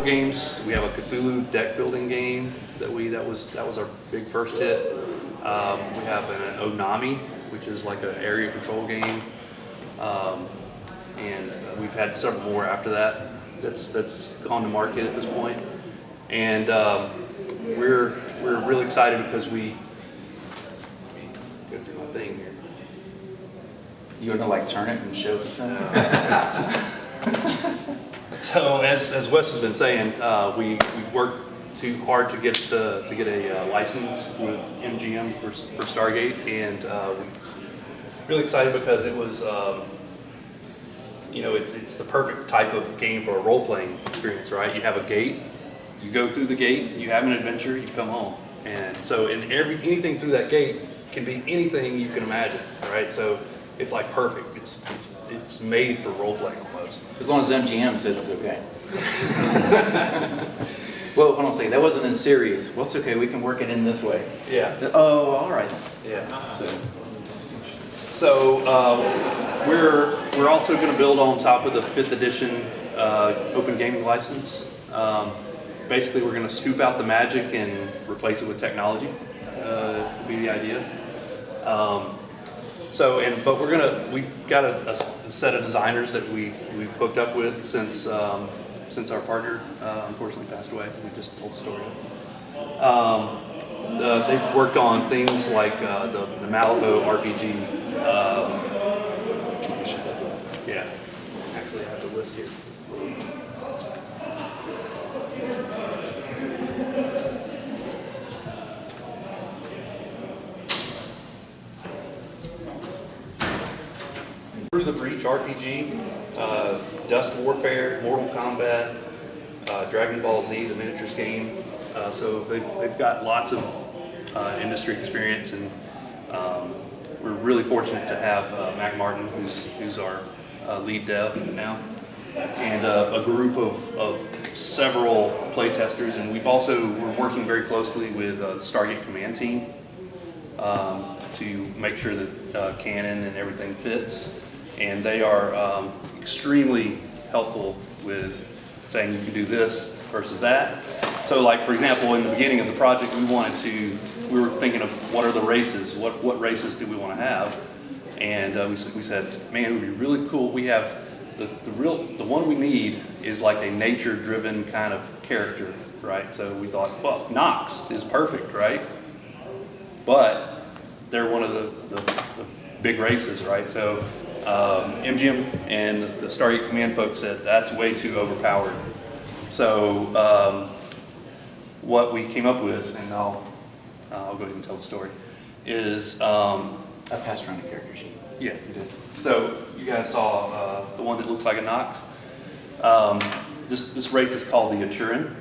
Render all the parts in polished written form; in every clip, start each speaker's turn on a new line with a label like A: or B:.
A: couple games. We have a Cthulhu deck building game that was our big first hit. We have an Onami, which is like an area control game, and we've had several more after that. That's gone to market at this point, and we're really excited because we go through my thing here.
B: You want to like turn it and show it?
A: So as Wes has been saying, we worked too hard to get a license with MGM for Stargate, and we're really excited because it was it's the perfect type of game for a role-playing experience, right? You have a gate, you go through the gate, you have an adventure, you come home, and so anything through that gate can be anything you can imagine, right? So it's like perfect. It's made for role-playing almost.
B: As long as MGM says it's okay. Well, hold on a second. That wasn't in series. What's okay? We can work it in this way.
A: Yeah.
B: Oh, all right.
A: Yeah.
B: So
A: we're also going to build on top of the 5th edition open gaming license. Basically, we're going to scoop out the magic and replace it with technology. Would be the idea. But we've got a set of designers that we've hooked up with since our partner unfortunately passed away. We just told the story. They've worked on things like the Malifaux RPG. Yeah, actually I have the list here. Through the Breach RPG, Dust Warfare, Mortal Kombat, Dragon Ball Z, the miniatures game. So they've got lots of industry experience, and we're really fortunate to have Mac Martin, who's our lead dev now, and a group of several playtesters. And we're working very closely with the Stargate Command team to make sure that canon and everything fits. And they are extremely helpful with saying you can do this versus that. So like, for example, in the beginning of the project, we were thinking of what are the races, what races do we want to have? And we said, man, it would be really cool. We have the one we need is like a nature-driven kind of character, right? So we thought, well, Nox is perfect, right? But they're one of the big races, right? So MGM and the Stargate Command folks said that's way too overpowered. So what we came up with, and I'll go ahead and tell the story, is
B: I passed around a character sheet.
A: Yeah, you did. So you guys saw the one that looks like a Nox. This race is called the Aturan,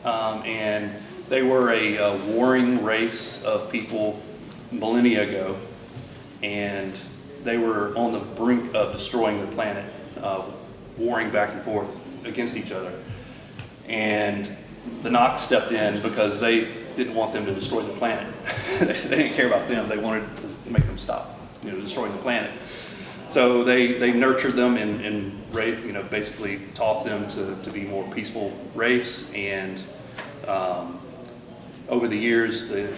A: and they were a warring race of people millennia ago, and they were on the brink of destroying their planet, warring back and forth against each other. And the Nox stepped in because they didn't want them to destroy the planet. They didn't care about them. They wanted to make them stop, destroying the planet. So they nurtured them and basically taught them to be more peaceful race. And over the years, the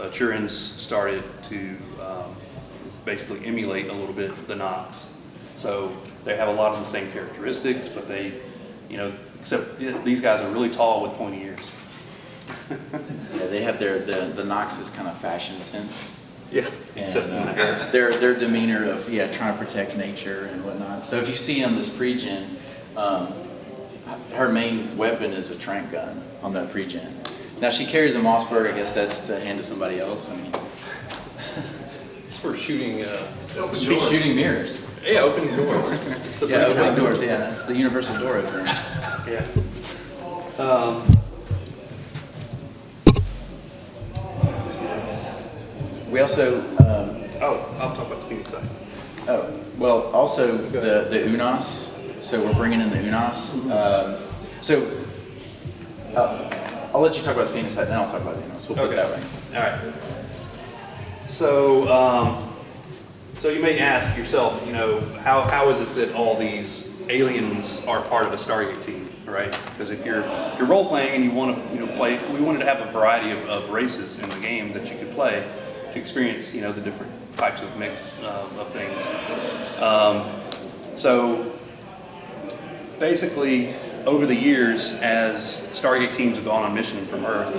A: Aturans started to basically emulate a little bit the Nox. So they have a lot of the same characteristics, but they, except these guys are really tall with pointy ears.
B: Yeah, they have the Nox's kind of fashion sense.
A: Yeah,
B: and their demeanor of trying to protect nature and whatnot. So if you see on this pre-gen, her main weapon is a trank gun on that pre-gen. Now she carries a Mossberg. I guess that's to hand to somebody else. I mean,
A: it's for shooting.
B: Shooting mirrors.
A: Yeah, opening doors.
B: Opening doors. Yeah, that's the universal door opener.
A: Yeah.
B: We also.
A: I'll talk about the Phoenix side.
B: Oh, well, also the Unos. So we're bringing in the Unos. I'll let you talk about the Phoenix side, then I'll talk about the Unos. We'll put it that way.
A: All right. So, so you may ask yourself, how is it that all these aliens are part of a Stargate team? right? Because if you're role playing and you want to play, we wanted to have a variety of races in the game that you could play to experience the different types of mix of things. So basically, over the years, as Stargate teams have gone on mission from Earth,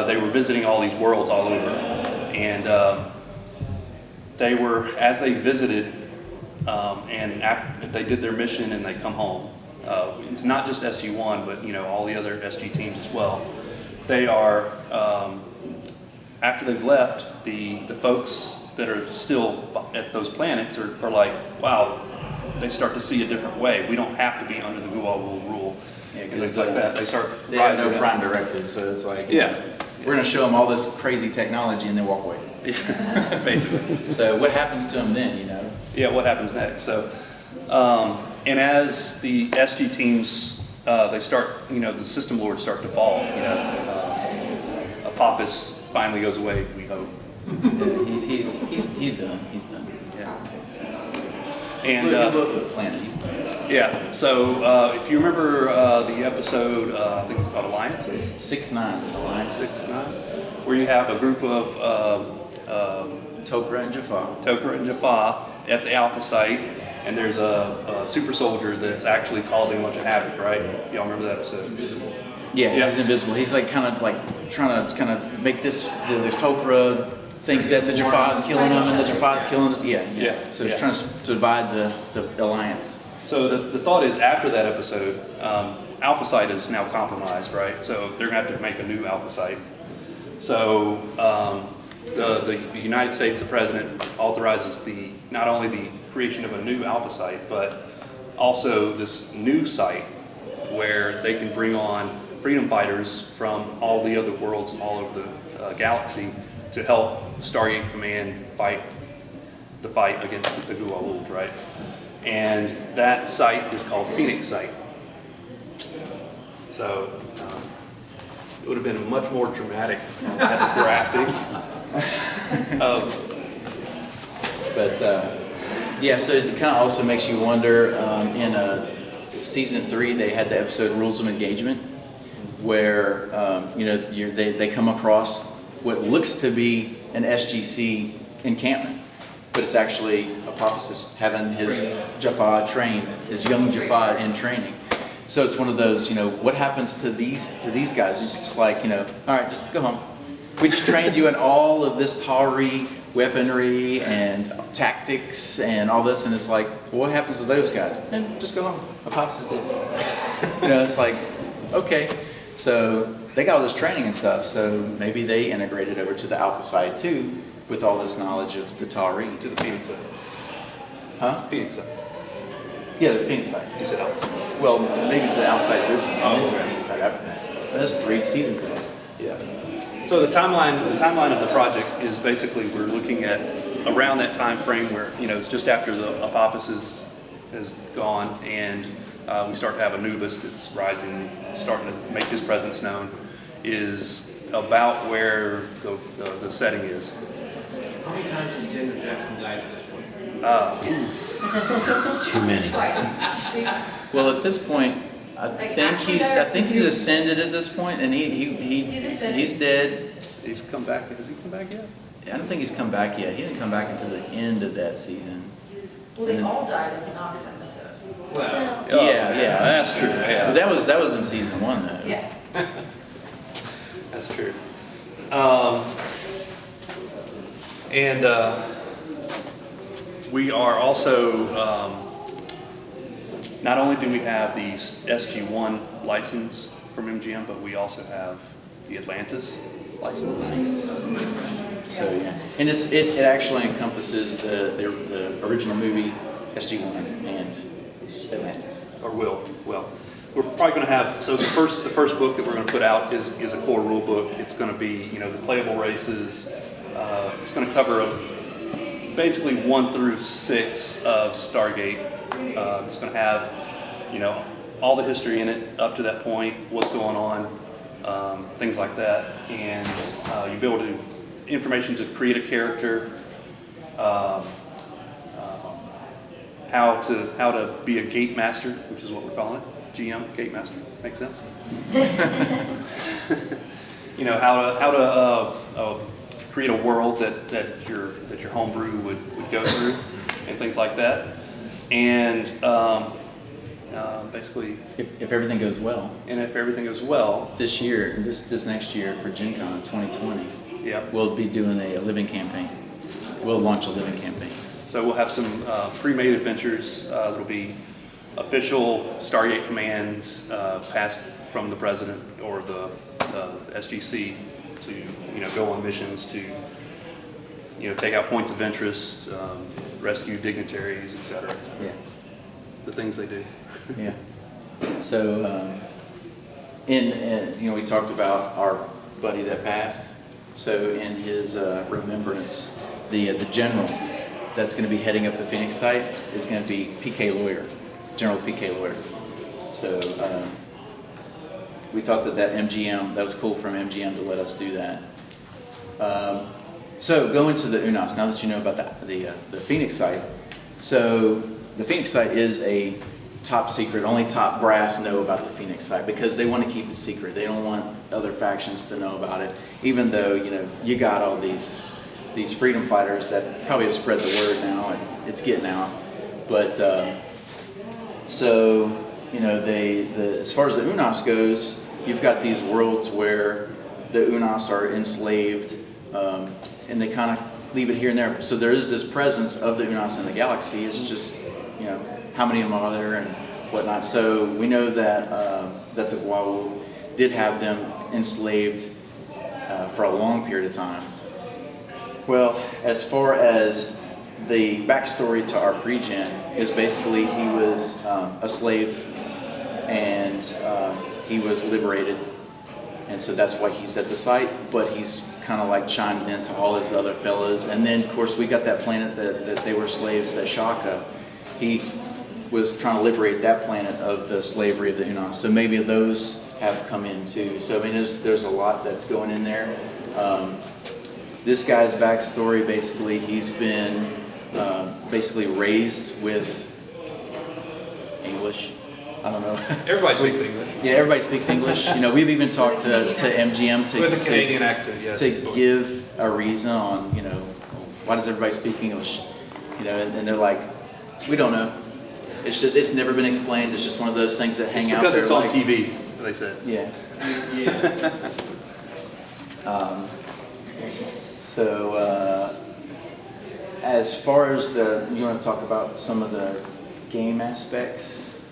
A: they were visiting all these worlds all over, and as they visited, and after they did their mission and they come home. It's not just SG-1, but all the other SG teams as well. They are after they've left, the folks that are still at those planets are like, wow. They start to see a different way. We don't have to be under the Guwa rule.
B: Yeah,
A: because like that,
B: they have no prime directive, so it's like, we're going to show them all this crazy technology and then walk away.
A: Yeah, basically.
B: So what happens to them then,
A: Yeah, what happens next? So, and as the SG teams, they start, the system lords start to fall. Apophis finally goes away, we hope.
B: Yeah, he's done. He's done.
A: Yeah. And
B: look at the planet. He's done.
A: Yeah. So if you remember the episode, I think it's called Alliances.
B: 6-9 Alliances.
A: 6-9, where you have a group of
B: Tok'ra and Jaffa.
A: Tok'ra and Jaffa at the Alpha site, and there's a super soldier that's actually causing a bunch of havoc. Right? Y'all remember that episode?
B: Yeah, he's invisible. He's like kind of trying to make this Tok'ra think that the Jaffa is killing him and the Jaffa is killing it. Yeah. So he's trying to divide the alliance.
A: So the thought is, after that episode, Alpha Site is now compromised, right? So they're going to have to make a new Alpha Site. So the United States, the president, authorizes not only the creation of a new Alpha Site, but also this new site where they can bring on freedom fighters from all the other worlds all over the galaxy to help Stargate Command fight against the Goa'uld, right? And that site is called Phoenix Site. So it would have been a much more dramatic graphic
B: But so it kind of also makes you wonder. In season 3, they had the episode Rules of Engagement, where they come across what looks to be an SGC encampment, but it's actually Apophis having his Jaffa train, his young Jaffa in training. So it's one of those, what happens to these guys? It's just like, all right, just go home. We just trained you in all of this Tari weaponry and tactics and all this, and it's like, well, what happens to those guys? And just go home. Apophis is dead. It's like, okay. So they got all this training and stuff, so maybe they integrated over to the Alpha side too, with all this knowledge of the Tari.
A: to the Phoenix Site.
B: Huh?
A: Phoenix Site.
B: Yeah, the Phoenix side.
A: You said Alpha Site.
B: Well, maybe to the outside originally, and then to the
A: okay.
B: Phoenix side after that. There's 3 seasons of it.
A: Yeah. So the timeline of the project is basically we're looking at around that time frame where it's just after the Apophis is gone, and we start to have Anubis that's rising, starting to make his presence known, is about where the setting is.
C: How many times has Daniel Jackson died at this point?
D: Too many.
B: Well, at this point, I think he's ascended at this point, and he's dead.
A: He's come back. Has he come back yet?
B: I don't think he's come back yet. He didn't come back until the end of that season.
E: Well, they all died in the Knox episode.
C: Well,
B: Yeah.
A: That's true. Yeah.
B: But that was in season 1 though.
E: Yeah.
A: That's true. And we are also, not only do we have the SG-1 license from MGM, but we also have the Atlantis license.
B: So yeah, and it actually encompasses the original movie SG-1 and Atlantis.
A: Or will. We're probably going to have, so the first book that we're going to put out is a core rule book. It's going to be, the playable races. It's going to cover basically 1 through 6 of Stargate. It's going to have, all the history in it up to that point, what's going on, things like that, and you'll be able to information to create a character, how to be a gate master, which is what we're calling it. GM, Gate Master. Makes sense? You know, how to create a world that your homebrew would go through and things like that. And basically,
B: If everything goes well,
A: if everything goes well,
B: this year, this next year for Gen Con 2020,
A: yeah.
B: we'll be doing a living campaign. We'll launch a living campaign.
A: So we'll have some pre-made adventures that'll be official Stargate command passed from the president or the SGC to go on missions to take out points of interest, rescue dignitaries, etc.
B: Yeah.
A: The things they do.
B: Yeah. So, we talked about our buddy that passed. So in his remembrance, the general that's going to be heading up the Phoenix site is going to be PK Lawyer, General PK Lawyer. So we thought that MGM, that was cool from MGM to let us do that. So going to the UNOS, now that you know about the Phoenix site. So the Phoenix site is a top secret, only top brass know about the Phoenix site because they want to keep it secret. They don't want other factions to know about it, even though, you got all these freedom fighters that probably have spread the word now and it's getting out. But, so, as far as the UNOS goes, you've got these worlds where the UNOS are enslaved, and they kind of leave it here and there. So there is this presence of the UNOS in the galaxy. It's just, how many of them are there and whatnot. So we know that that the Guau did have them enslaved for a long period of time. Well, as far as the backstory to our pre-gen is basically he was a slave and he was liberated. And so that's why he's at the site, but he's kind of like chimed into all his other fellas. And then, of course, we got that planet that they were slaves, that Shaka. He was trying to liberate that planet of the slavery of the UNOS. So maybe those have come in too. So, I mean, there's a lot that's going in there. This guy's backstory, basically, he's been basically raised with English. I don't know.
A: Everybody speaks English.
B: Yeah, everybody speaks English. We've even talked to MGM
A: With a Canadian accent, yes.
B: to give a reason on, why does everybody speak English? And they're like, we don't know. It's never been explained. It's just one of those things that hang out there.
A: Because it's on TV, they said.
B: Yeah. As far as you want to talk about some of the game aspects?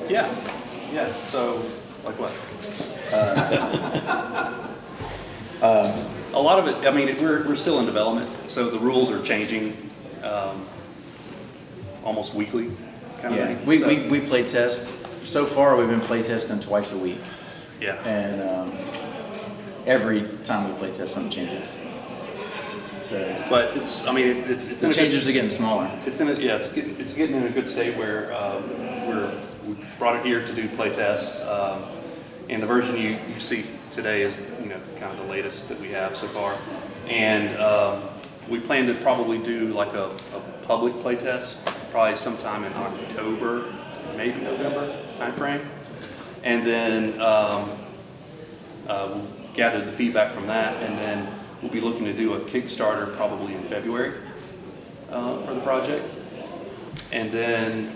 A: Yeah. So, like what? A lot of it. I mean, we're still in development, so the rules are changing almost weekly, kind of thing.
B: We play test. So far, we've been play testing twice a week.
A: Yeah.
B: And every time we play test, something changes. So,
A: but it's
B: the changes are getting smaller.
A: It's getting in a good state where we brought it here to do play tests, and the version you see today is kind of the latest that we have so far, and we plan to probably do like a public play test probably sometime in October, maybe November timeframe, and then we'll gather the feedback from that, and then we'll be looking to do a Kickstarter probably in February for the project. And then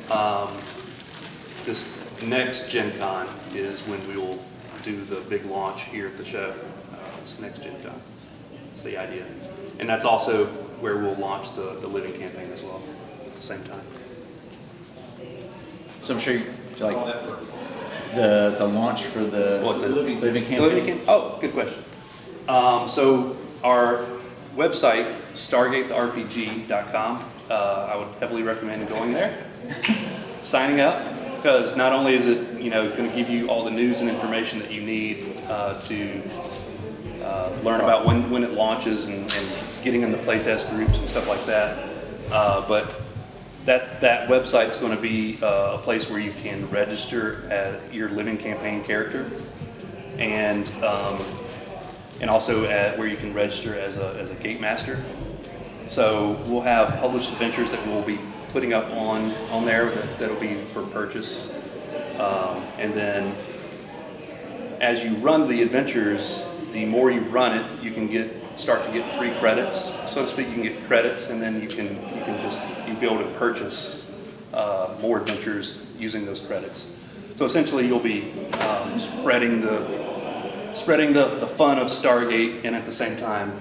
A: this next Gen Con is when we will do the big launch here at the show. This next Gen Con, that's the idea. And that's also where we'll launch the living campaign as well at the same time.
B: So I'm sure you like the launch for the living campaign.
A: Oh, good question. So our website, StargateRPG.com, I would heavily recommend going there, signing up, because not only is it going to give you all the news and information that you need to learn about when it launches and getting in the playtest groups and stuff like that, but that website's going to be a place where you can register as your living campaign character, and also where you can register as a gate master. So we'll have published adventures that we'll be putting up on there that'll be for purchase, And then as you run the adventures, the more you run it, you can start to get free credits, so to speak. You can get credits, and then you'll be able to purchase more adventures using those credits. So essentially, you'll be spreading the fun of Stargate, and at the same time,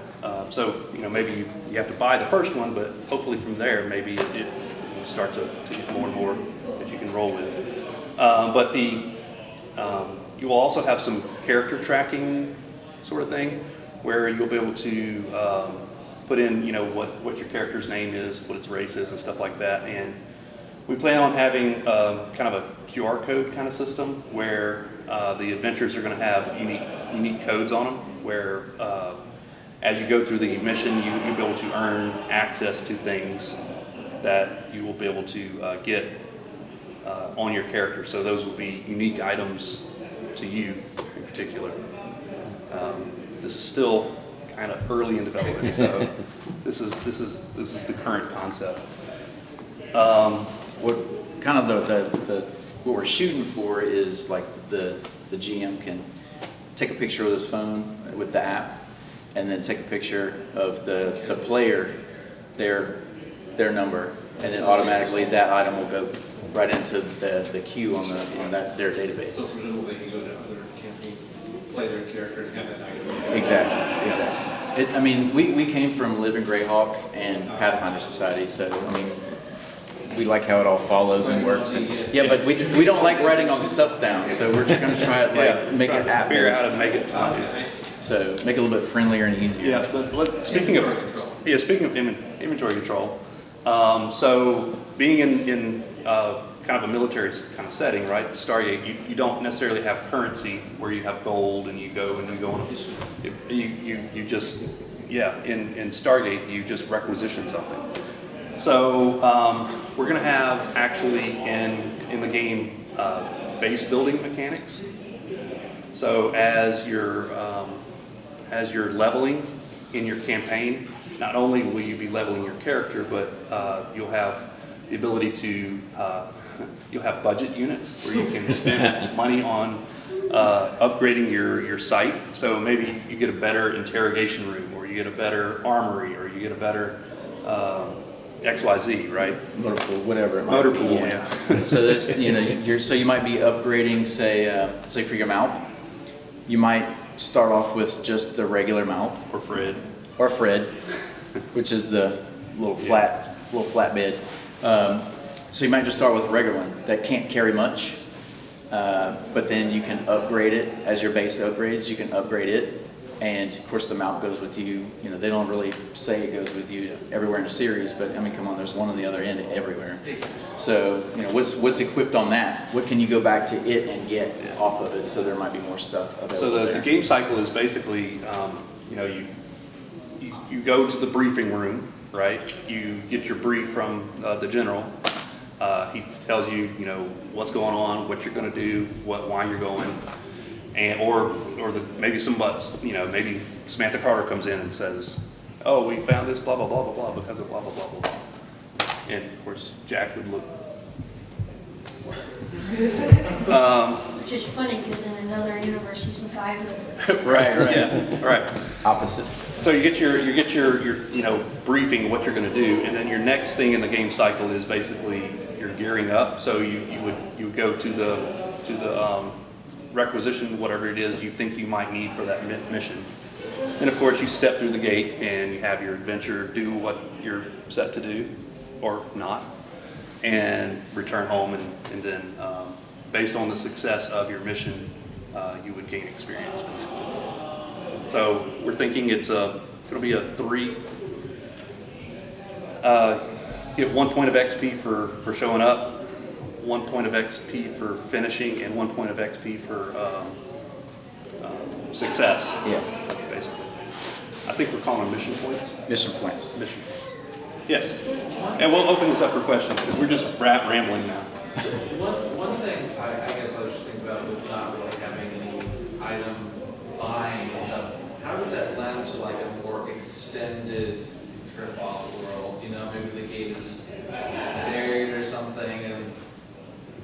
A: so maybe you have to buy the first one, but hopefully from there, maybe it start to get more and more that you can roll with. But you will also have some character tracking sort of thing, where you'll be able to put in, what your character's name is, what its race is, and stuff like that. And we plan on having kind of a QR code kind of system where the adventures are going to have unique codes on them, where as you go through the mission, you'll be able to earn access to things that you will be able to get on your character. So those will be unique items to you in particular. This is still kind of early in development, so this is the current concept.
B: What kind of what we're shooting for is like the GM can take a picture with his phone with the app, and then take a picture of the player, their number, and then automatically that item will go right into the queue on their database.
C: So presumably they can go to other campaigns, play their character, and have that item.
B: Exactly. We came from Live in Greyhawk and Pathfinder Society, so we like how it all follows and works. And, but we don't like writing all the stuff down, so we're just going to try it make it app
A: figure out how to make it.
B: So make it a little bit friendlier and easier.
A: Yeah, but speaking of inventory control, so being in kind of a military kind of setting, right? Stargate, you don't necessarily have currency where you have gold and you go on. You just in Stargate you just requisition something. So we're going to have actually in the game base building mechanics. So as you're leveling in your campaign, not only will you be leveling your character, but you'll have the ability to you'll have budget units where you can spend money on upgrading your site. So maybe you get a better interrogation room, or you get a better armory, or you get a better XYZ, right?
B: Motor pool, whatever it might
A: Motor
B: be,
A: pool, yeah.
B: So there's, so you might be upgrading, say for your mount, you might start off with just the regular mount.
A: Or Fred.
B: Or Fred, which is the little flat bed. So you might just start with a regular one that can't carry much, but then you can upgrade it as your base upgrades. You can upgrade it, and of course the mount goes with you. They don't really say it goes with you everywhere in the series, but come on, there's one on the other end everywhere. So what's equipped on that? What can you go back to it and get off of it? So there might be more stuff available. So
A: the game cycle is basically, you go to the briefing room, right? You get your brief from the general. He tells you, what's going on, what you're going to do, why you're going, and maybe maybe Samantha Carter comes in and says, "Oh, we found this blah blah blah blah blah because of blah blah blah blah blah," and of course Jack would look.
D: Which is funny because in another universe he's MacGyver.
B: Right.
A: Yeah, right.
B: Opposites.
A: So you get your briefing what you're going to do, and then your next thing in the game cycle is basically you're gearing up. So you would go to the requisition, whatever it is you think you might need for that mission, and of course you step through the gate and you have your adventure, do what you're set to do, or not, and return home, and then based on the success of your mission, you would gain experience basically. So we're thinking it's going to be a 3. Get 1 point of XP for showing up, 1 point of XP for finishing, and 1 point of XP for success.
B: Yeah.
A: Basically. I think we're calling them mission points.
B: Mission points.
A: Mission points. Yes. And we'll open this up for questions because we're just rambling now.
C: One thing I guess I was just thinking about with not really having any item buying and stuff, how does that lend to like a more extended trip off the world? Maybe the gate is buried or something, and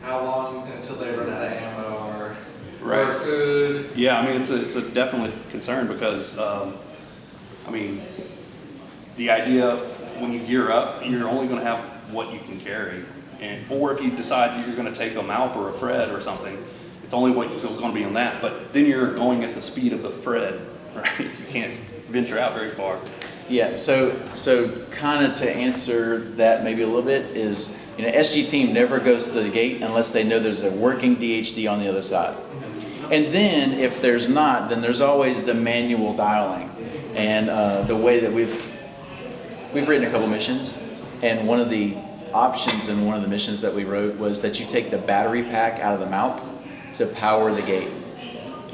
C: how long until they run out of ammo or
A: Right.
C: food.
A: Yeah, I mean, it's a definite concern because, I mean, the idea when you gear up, you're only going to have what you can carry. Or if you decide you're going to take a Malp or a Fred or something, it's only what you're going to be on that. But then you're going at the speed of the Fred, right? You can't venture out very far.
B: Yeah, so kind of to answer that maybe a little bit is, SG team never goes to the gate unless they know there's a working DHD on the other side. And then if there's not, then there's always the manual dialing. And the way that we've written a couple missions, and one of the options in one of the missions that we wrote was that you take the battery pack out of the Malp to power the gate.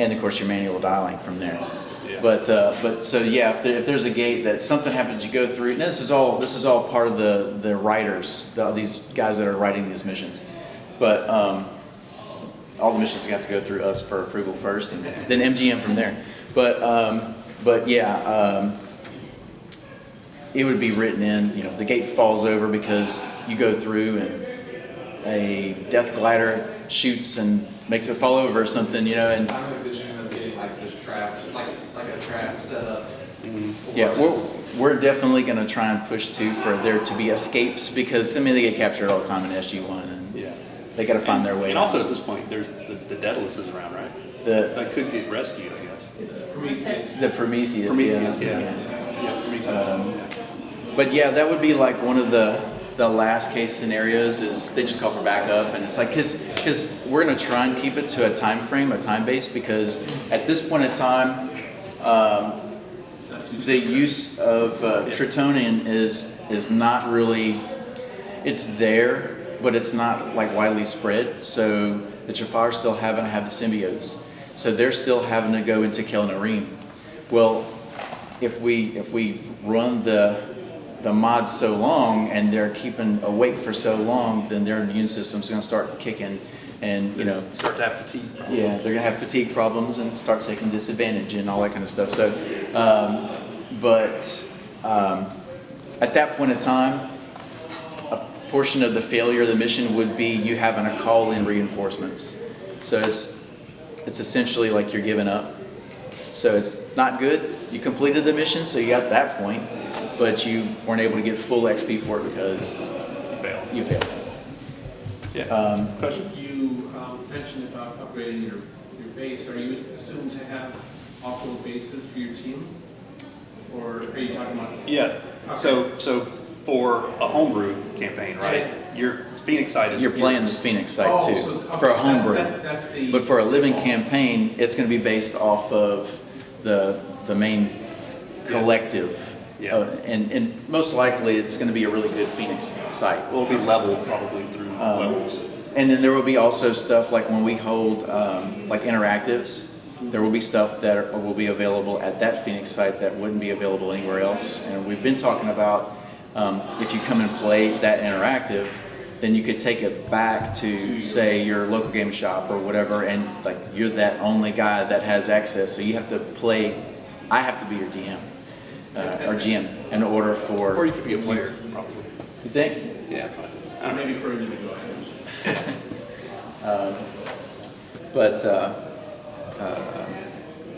B: And of course your manual dialing from there.
A: Yeah.
B: But so yeah, if there's a gate that something happens, you go through. And this is all part of the writers, these guys that are writing these missions. But all the missions got to go through us for approval first, and then MGM from there. But yeah, it would be written in. The gate falls over because you go through and a death glider shoots and makes it fall over or something. And
C: I'm envisioning them being like just trapped, like a trap set up.
B: yeah, we're definitely going to try and push for there to be escapes because they get captured all the time in SG1, and
A: Yeah.
B: they got to find their way.
A: And
B: out.
A: also at this point, there's the Daedalus is around, right? That could get rescued, I guess.
B: The Prometheus.
A: Prometheus,
B: yeah.
A: Yeah, Prometheus.
B: But yeah, that would be like one of the last case scenarios is they just call for backup, and it's like because we're going to try and keep it to a time frame, a time base, because at this point in time, the use of Tritonian is not really, it's there, but it's not like widely spread. So the Jafar still having to have the symbiotes, so they're still having to go into Kelnarim. Well, if we run the mods so long and they're keeping awake for so long, then their immune system's going to start kicking, and
A: Start to have fatigue problems.
B: yeah, they're going to have fatigue problems and start taking disadvantage and all that kind of stuff. So, at that point in time, a portion of the failure of the mission would be you having to call in reinforcements. So it's essentially like you're giving up. So it's not good. You completed the mission, so you got that point, but you weren't able to get full XP for it because you failed.
A: Yeah. Question?
F: You mentioned about upgrading your base. Are you assumed to have off-road bases for your team? Or are you talking about...
A: Yeah.
F: Okay.
A: So for a homebrew campaign, right? Your Phoenix site is
B: You're playing the Phoenix site too,
F: okay,
B: for a
F: so
B: homebrew.
F: that's the...
B: But for a living campaign, it's going to be based off of the main collective.
A: Yeah.
B: And most likely it's going to be a really good Phoenix site.
A: Will be leveled probably through levels.
B: And then there will be also stuff like when we hold like interactives, there will be stuff that will be available at that Phoenix site that wouldn't be available anywhere else. And we've been talking about if you come and play that interactive, then you could take it back to, say, your local game shop or whatever, and like you're that only guy that has access. So you have to play, I have to be your DM or GM in order for...
A: Or you could be a player, probably.
B: You think?
A: Yeah.
F: I don't know, maybe for individual items.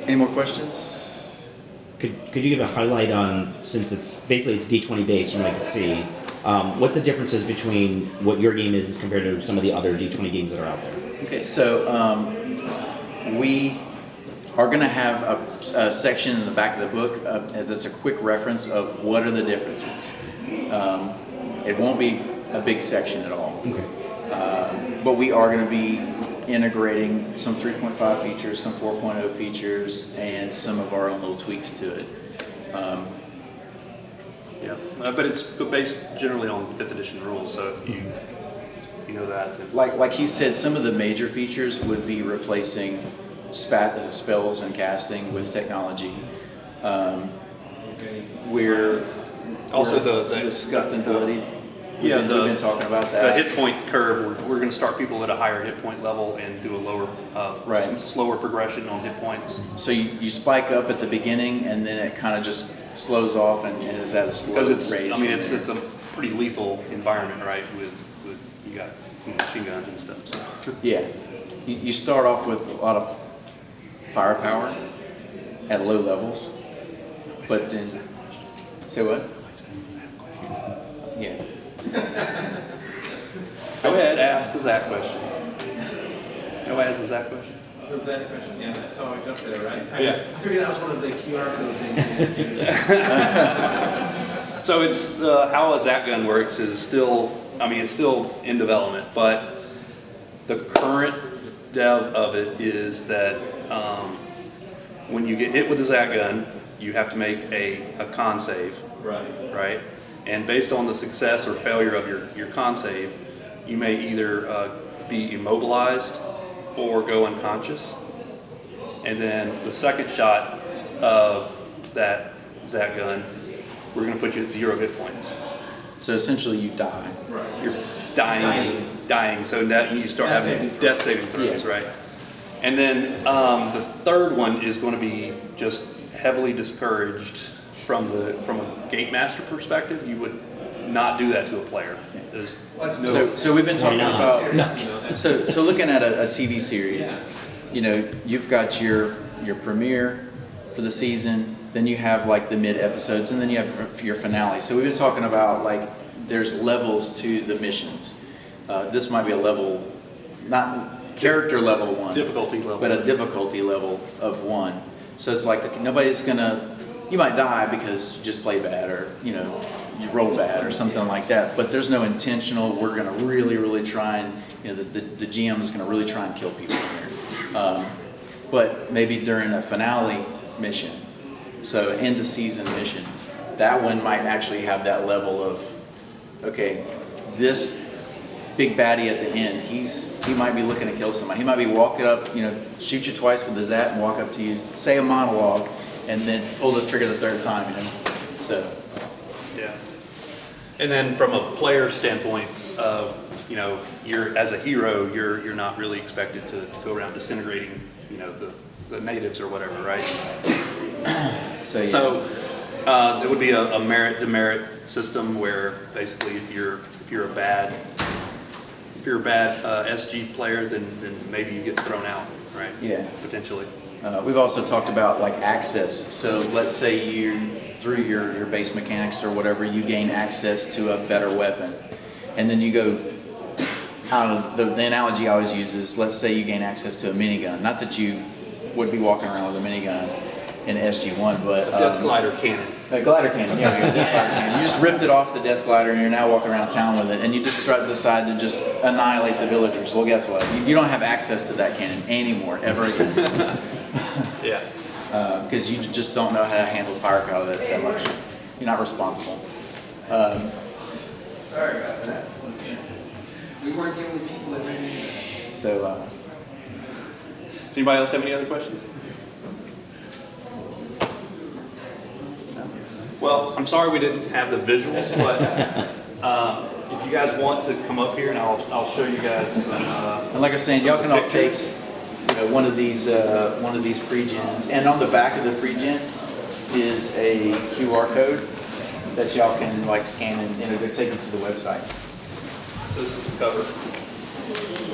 B: Any more questions?
G: Could you give a highlight on, since it's D20 based from what I could see, what's the differences between what your game is compared to some of the other D20 games that are out there?
B: Okay, so we are going to have a section in the back of the book that's a quick reference of what are the differences. It won't be a big section at all.
G: Okay.
B: But we are going to be integrating some 3.5 features, some 4.0 features, and some of our own little tweaks to it.
A: Yeah, but it's based generally on 5th edition rules, so if you know that. Then.
B: Like he said, some of the major features would be replacing spells and casting with technology. We're
A: Also
B: the scuffed ability.
A: Yeah,
B: we've been talking about that.
A: The hit points curve, we're going to start people at a higher hit point level and do a lower,
B: Right.
A: slower progression on hit points.
B: So you spike up at the beginning, and then it kind of just slows off and is at a slow
A: Because
B: raise.
A: it's a pretty lethal environment, right? With you got machine guns and stuff. So.
B: Yeah. you start off with a lot of firepower at low levels, but then say what? Yeah.
A: Go ahead, ask the Zach question. Go ask the Zach question.
F: What's that question? Yeah, that's always up there, right?
A: Yeah.
F: I figured that was one of the QR code things.
A: So it's how a Zap gun works is still, I mean, it's still in development, but the current dev of it is that when you get hit with a Zap gun, you have to make a con save, right? And based on the success or failure of your con save, you may either be immobilized or go unconscious. And then the second shot of that Zap gun, we're going to put you at 0 hit points.
B: So essentially, you die.
F: Right.
A: You're dying. So now you start having death saving throws,
B: Yeah.
A: right? And then the third one is going to be just heavily discouraged from a gate master perspective. You would not do that to a player. There's no,
B: So we've been talking
G: not?
B: about so looking at a TV series, you know, you've got your premiere for the season, then you have like the mid episodes, and then you have your finale. So we've been talking about like there's levels to the missions. This might be a level, not character level 1,
A: difficulty level.
B: but a difficulty level of 1. So it's like nobody's gonna, you might die because you just play bad, or you know, you roll bad or something like that, but there's no intentional, we're going to really try and, you know, the GM is going to really try and kill people here. But maybe during a finale mission, so end of season mission, that one might actually have that level of, okay, this big baddie at the end, he might be looking to kill somebody. He might be walking up, you know, shoot you twice with his Zap and walk up to you, say a monologue, and then pull the trigger the third time, you know, so.
A: Yeah. And then from a player standpoint, you know, you're as a hero, you're not really expected to go around disintegrating, you know, the natives or whatever, right?
B: So, yeah.
A: So there would be a merit demerit system where basically if you're a bad SG player, then maybe you get thrown out, right?
B: Yeah.
A: Potentially.
B: We've also talked about like access. So let's say you, through your base mechanics or whatever, you gain access to a better weapon. And then you go, I don't know, the analogy I always use is, let's say you gain access to a minigun. Not that you would be walking around with a minigun in SG1, but...
A: Death glider cannon.
B: A glider cannon, yeah, a death glider cannon. You just ripped it off the death glider and you're now walking around town with it, and you just decide to just annihilate the villagers. Well, guess what? You don't have access to that cannon anymore, ever again.
A: Yeah.
B: Because you just don't know how to handle firepower that much. You're not responsible.
C: Sorry about that. We weren't the only people that ran into that.
B: So,
A: Does anybody else have any other questions? Well, I'm sorry we didn't have the visuals, but if you guys want to come up here and I'll show you guys.
B: and like I was saying, y'all can all take, you know, one of these pre-gens, and on the back of the pre-gen is a QR code that y'all can like scan and it'll take you to the website.
A: So this is the cover.